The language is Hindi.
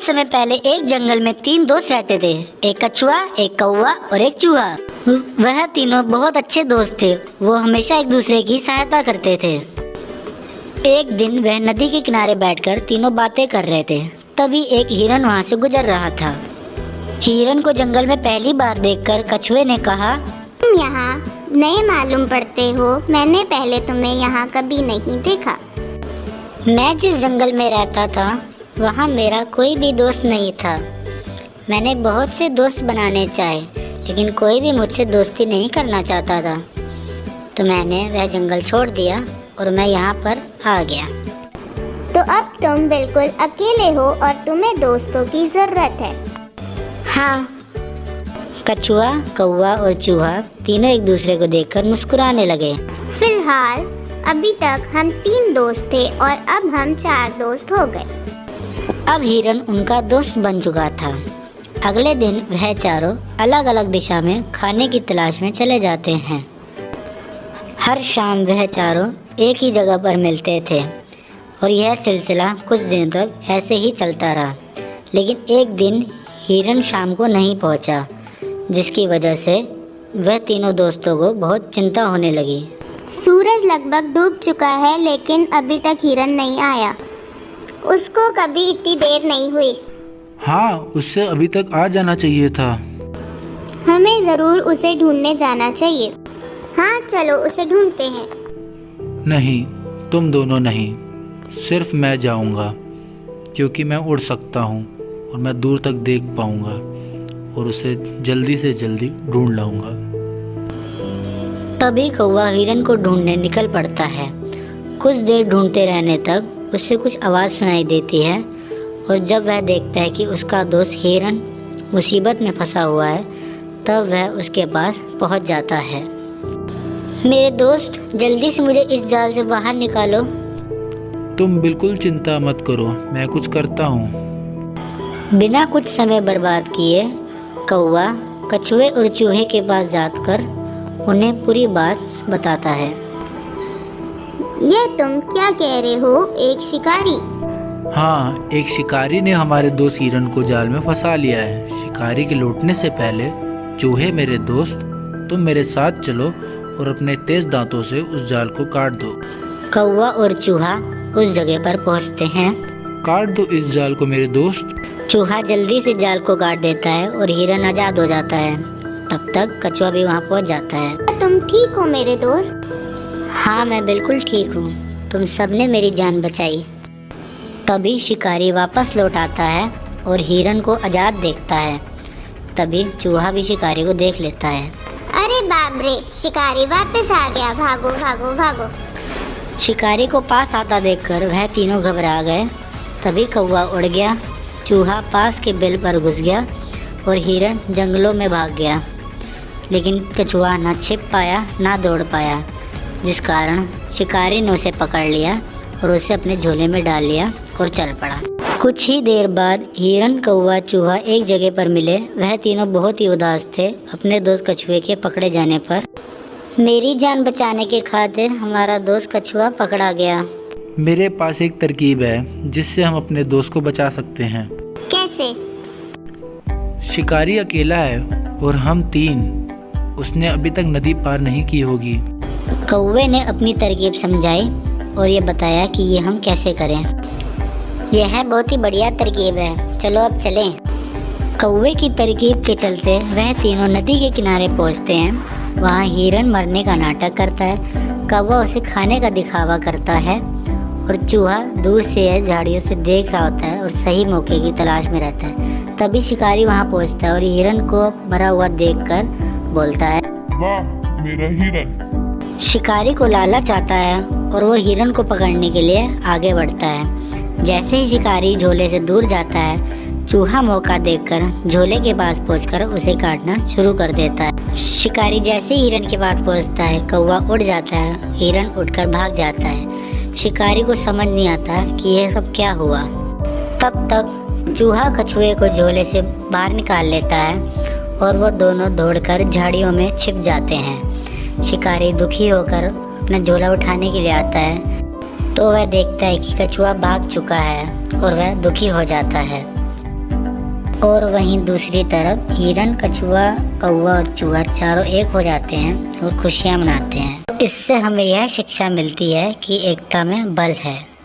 समय पहले एक जंगल में 3 दोस्त रहते थे। एक कछुआ, एक कौवा और एक चूहा। वह तीनों बहुत अच्छे दोस्त थे। वो हमेशा एक दूसरे की सहायता करते थे। एक दिन वह नदी के किनारे बैठकर तीनों बातें कर रहे थे। तभी एक हिरन वहां से गुजर रहा था। हिरन को जंगल में पहली बार देखकर कछुए ने कहा, तुम यहाँ नए मालूम पड़ते हो। मैंने पहले तुम्हें यहाँ कभी नहीं देखा। मैं जिस जंगल में रहता था वहाँ मेरा कोई भी दोस्त नहीं था। मैंने बहुत से दोस्त बनाने चाहे, लेकिन कोई भी मुझसे दोस्ती नहीं करना चाहता था। तो मैंने वह जंगल छोड़ दिया और मैं यहाँ पर आ गया। तो अब तुम बिल्कुल अकेले हो और तुम्हें दोस्तों की ज़रूरत है। हाँ। कछुआ, कौवा और चूहा तीनों एक दूसरे को देखकर मुस्कुराने लगे। फिलहाल अभी तक हम 3 दोस्त थे और अब हम 4 दोस्त हो गए। अब हिरन उनका दोस्त बन चुका था। अगले दिन वह चारों अलग अलग दिशा में खाने की तलाश में चले जाते हैं। हर शाम वह चारों एक ही जगह पर मिलते थे और यह सिलसिला कुछ दिनों तक ऐसे ही चलता रहा। लेकिन एक दिन हिरन शाम को नहीं पहुंचा, जिसकी वजह से वह तीनों दोस्तों को बहुत चिंता होने लगी। सूरज लगभग डूब चुका है, लेकिन अभी तक हिरन नहीं आया। उसको कभी इतनी देर नहीं हुई। हाँ, उससे अभी तक आ जाना चाहिए था। हमें ज़रूर उसे ढूंढने जाना चाहिए। हाँ, चलो उसे ढूंढते हैं। नहीं, तुम दोनों नहीं, सिर्फ मैं जाऊंगा, क्योंकि मैं उड़ सकता हूँ और मैं दूर तक देख पाऊंगा और उसे जल्दी से जल्दी ढूंढ लाऊंगा। तभी कौवा हिरन को ढूंढने निकल पड़ता है। कुछ देर ढूंढते रहने तक उसे कुछ आवाज़ सुनाई देती है और जब वह देखता है कि उसका दोस्त हिरन मुसीबत में फंसा हुआ है, तब वह उसके पास पहुंच जाता है। मेरे दोस्त, जल्दी से मुझे इस जाल से बाहर निकालो। तुम बिल्कुल चिंता मत करो, मैं कुछ करता हूँ। बिना कुछ समय बर्बाद किए कौवा कछुए और चूहे के पास जाकर उन्हें पूरी बात बताता है। ये तुम क्या कह रहे हो? एक शिकारी? हाँ, एक शिकारी ने हमारे दोस्त हिरन को जाल में फंसा लिया है। शिकारी के लौटने से पहले चूहे मेरे दोस्त, तुम मेरे साथ चलो और अपने तेज दांतों से उस जाल को काट दो। कौवा और चूहा उस जगह पर पहुंचते हैं। काट दो इस जाल को मेरे दोस्त। चूहा जल्दी से जाल को काट देता है और हिरन आज़ाद हो जाता है। तब तक कछुआ भी वहां पहुंच जाता है। तुम ठीक हो मेरे दोस्त? हाँ, मैं बिल्कुल ठीक हूँ। तुम सबने मेरी जान बचाई। तभी शिकारी वापस लौट आता है और हिरन को आज़ाद देखता है। तभी चूहा भी शिकारी को देख लेता है। अरे बाप रे, शिकारी वापस आ गया। भागो भागो भागो। शिकारी को पास आता देखकर वह तीनों घबरा गए। तभी कौवा उड़ गया, चूहा पास के बिल पर घुस गया और हिरन जंगलों में भाग गया। लेकिन कछुआ ना छिप पाया ना दौड़ पाया, जिस कारण शिकारी ने उसे पकड़ लिया और उसे अपने झोले में डाल लिया और चल पड़ा। कुछ ही देर बाद हिरन, कौवा, चूहा एक जगह पर मिले। वह तीनों बहुत ही उदास थे अपने दोस्त कछुए के पकड़े जाने पर। मेरी जान बचाने के खातिर हमारा दोस्त कछुआ पकड़ा गया। मेरे पास एक तरकीब है जिससे हम अपने दोस्त को बचा सकते हैं। कैसे? शिकारी अकेला है और हम 3। उसने अभी तक नदी पार नहीं की होगी। कौवे ने अपनी तरकीब समझाई और ये बताया कि ये हम कैसे करें। यह बहुत ही बढ़िया तरकीब है, चलो अब चलें। कौवे की तरकीब के चलते वह तीनों नदी के किनारे पहुंचते हैं। वहाँ हिरन मरने का नाटक करता है, कौवा उसे खाने का दिखावा करता है और चूहा दूर से झाड़ियों से देख रहा होता है और सही मौके की तलाश में रहता है। तभी शिकारी वहाँ पहुँचता है और हिरन को मरा हुआ देखकर बोलता है, वाह मेरा हिरन। शिकारी को लालच आता है और वो हिरन को पकड़ने के लिए आगे बढ़ता है। जैसे ही शिकारी झोले से दूर जाता है, चूहा मौका देखकर झोले के पास पहुंचकर उसे काटना शुरू कर देता है। शिकारी जैसे ही हिरन के पास पहुंचता है, कौवा उड़ जाता है, हिरन उड़कर भाग जाता है। शिकारी को समझ नहीं आता कि यह सब क्या हुआ। तब तक चूहा कछुए को झोले से बाहर निकाल लेता है और वो दोनों दौड़कर झाड़ियों में छिप जाते हैं। शिकारी दुखी होकर अपना झोला उठाने के लिए आता है तो वह देखता है कि कछुआ भाग चुका है और वह दुखी हो जाता है। और वहीं दूसरी तरफ हिरन, कछुआ, कौवा और चूहा चारों एक हो जाते हैं और खुशियाँ मनाते हैं। इससे हमें यह शिक्षा मिलती है कि एकता में बल है।